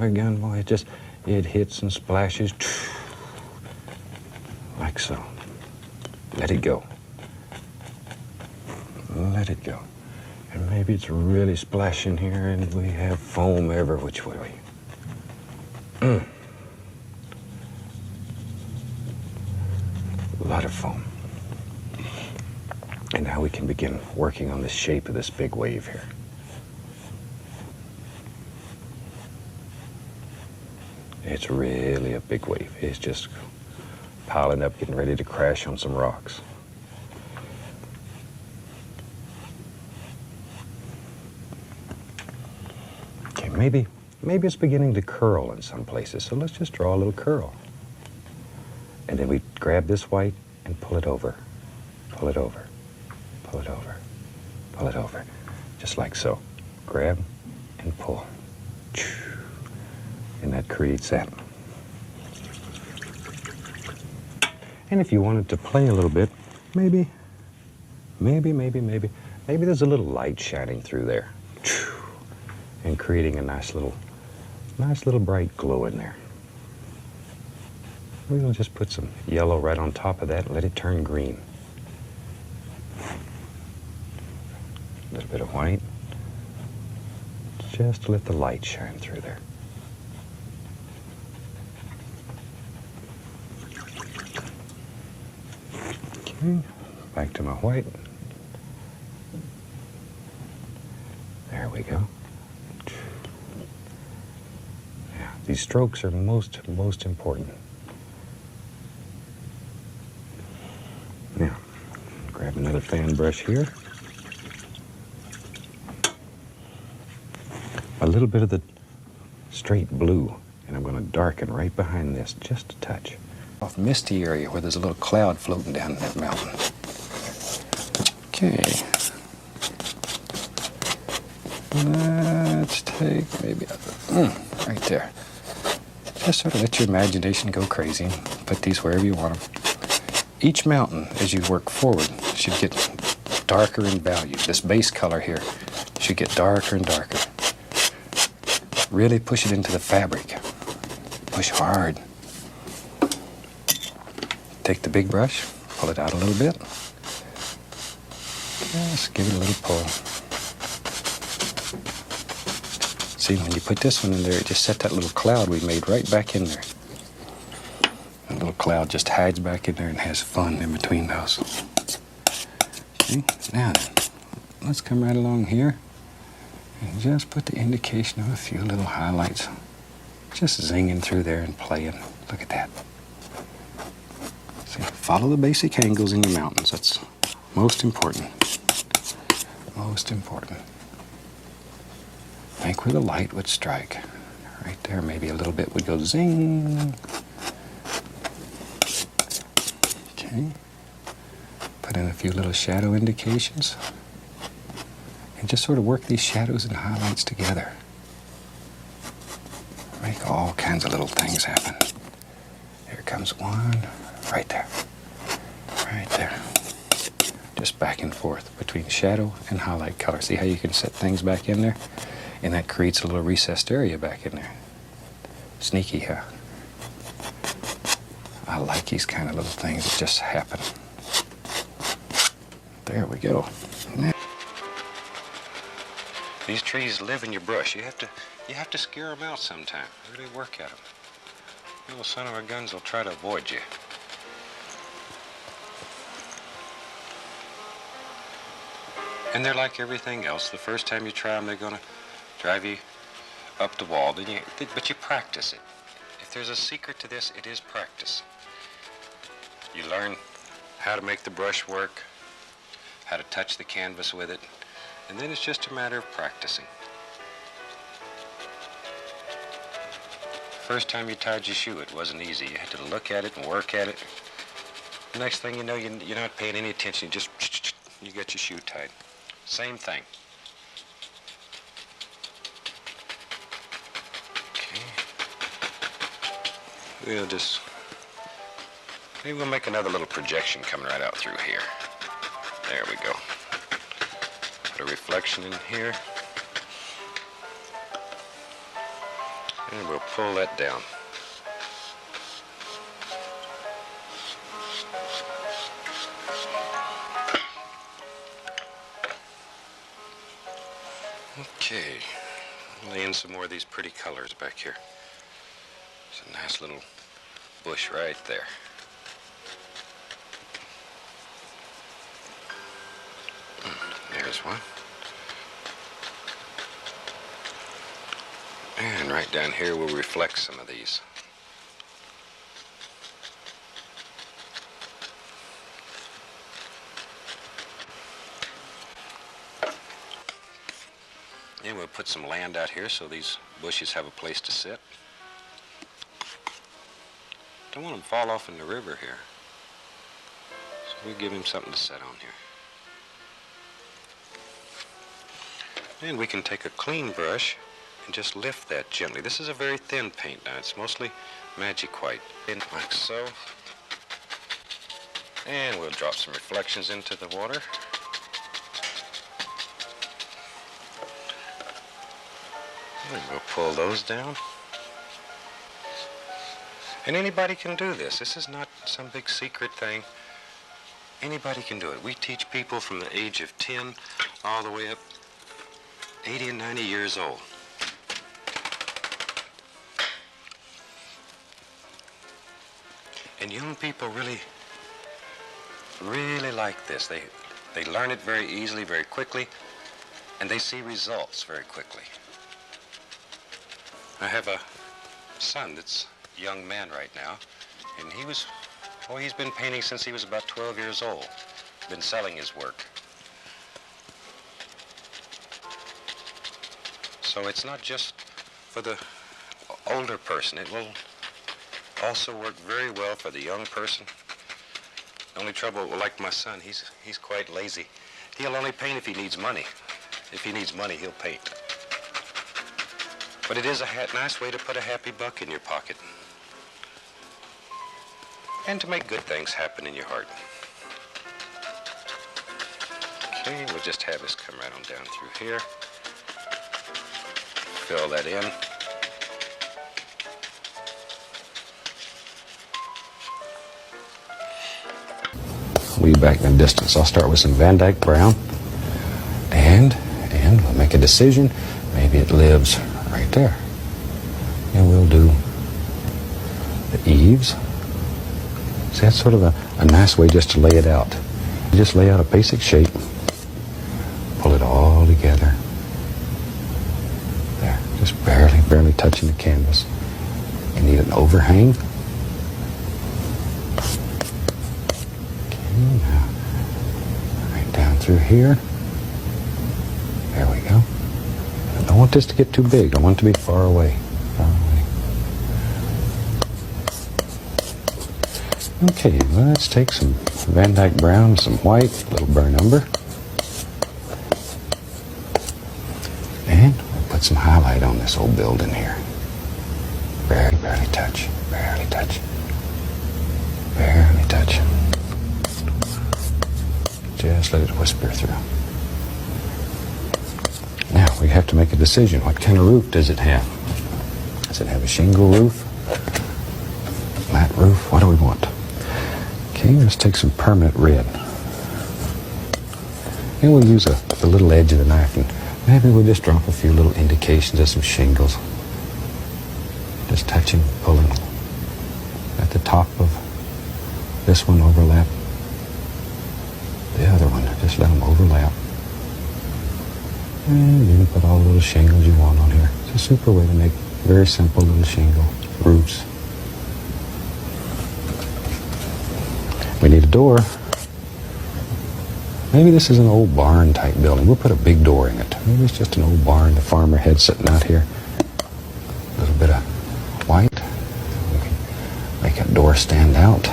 of a gun, boy, it hits and splashes like so. Let it go. Let it go. And maybe it's really splashing here and we have foam every which way. A lot of foam. And now we can begin working on the shape of this big wave here. It's really a big wave. It's just piling up, getting ready to crash on some rocks. Okay, maybe it's beginning to curl in some places, so let's just draw a little curl. And then we grab this white and pull it over, pull it over, pull it over, pull it over, just like so. Grab and pull. And that creates that. And if you wanted to play a little bit, maybe there's a little light shining through there and creating a nice little bright glow in there. We'll just put some yellow right on top of that and let it turn green. A little bit of white, just to let the light shine through there. Okay, back to my white. There we go. Yeah, these strokes are most important. Now, grab another fan brush here. A little bit of the straight blue, and I'm going to darken right behind this, just a touch. Off misty area where there's a little cloud floating down that mountain. Okay. Let's take maybe right there. Just sort of let your imagination go crazy and put these wherever you want them. Each mountain, as you work forward, should get darker in value. This base color here should get darker and darker. Really push it into the fabric. Push hard. Take the big brush, pull it out a little bit. Just give it a little pull. See, when you put this one in there, it just set that little cloud we made right back in there. That little cloud just hides back in there and has fun in between those. Okay, now then, let's come right along here and just put the indication of a few little highlights. Just zinging through there and playing. Look at that. See, follow the basic angles in your mountains. That's most important. Most important. Think where the light would strike. Right there, maybe a little bit would go zing. Okay. Put in a few little shadow indications. And just sort of work these shadows and highlights together. Make all kinds of little things happen. Here comes one. Right there. Right there. Just back and forth between shadow and highlight color. See how you can set things back in there? And that creates a little recessed area back in there. Sneaky, huh? I like these kind of little things that just happen. There we go. Now, these trees live in your brush. You have to scare them out sometime. Really work at them. Little son of a guns will try to avoid you. And they're like everything else. The first time you try them, they're going to drive you up the wall. But you practice it. If there's a secret to this, it is practice. You learn how to make the brush work, how to touch the canvas with it, and then it's just a matter of practicing. First time you tied your shoe, it wasn't easy. You had to look at it and work at it. The next thing you know, you're not paying any attention. You get your shoe tied. Same thing. Okay. Maybe we'll make another little projection coming right out through here. There we go. Put a reflection in here. And we'll pull that down. Okay, lay in some more of these pretty colors back here. It's a nice little bush right there. There's one. And right down here we'll reflect some of these. And we'll put some land out here so these bushes have a place to sit. Don't want them to fall off in the river here. So we'll give him something to sit on here. And we can take a clean brush and just lift that gently. This is a very thin paint now. It's mostly magic white. Like so. And we'll drop some reflections into the water. And we'll pull those down. And anybody can do this. This is not some big secret thing. Anybody can do it. We teach people from the age of 10 all the way up 80 and 90 years old. And young people really like this. They learn it very easily, very quickly, and they see results very quickly. I have a son that's a young man right now, and he's been painting since he was about 12 years old. Been selling his work. So it's not just for the older person. It will also work very well for the young person. The only trouble, like my son, he's quite lazy. He'll only paint if he needs money. If he needs money, he'll paint. But it is a nice way to put a happy buck in your pocket. And to make good things happen in your heart. Okay, we'll just have this come right on down through here. Fill that in. Way back in the distance, I'll start with some Van Dyke Brown, and we'll make a decision. Maybe it lives right there, and we'll do the eaves. See, that's sort of a nice way just to lay it out. You just lay out a basic shape, pull it all together. There, just barely touching the canvas. You need an overhang. Through here. There we go. I don't want this to get too big. I want it to be far away. Okay, let's take some Van Dyke Brown, some white, a little burnt umber. And we'll put some highlight on this old building here. Barely touch. Barely touch. Barely touch. Just let it whisper through. Now we have to make a decision. What kind of roof does it have? Does it have a shingle roof? Flat roof? What do we want? Okay, let's take some permanent red. And we'll use the little edge of the knife, and maybe we'll just drop a few little indications of some shingles. Just touching, pulling at the top of this one, overlap the other one. Just let them overlap. And you can put all the little shingles you want on here. It's a super way to make very simple little shingle roofs. We need a door. Maybe this is an old barn type building. We'll put a big door in it. Maybe it's just an old barn the farmer had sitting out here. A little bit of white. We can make that door stand out.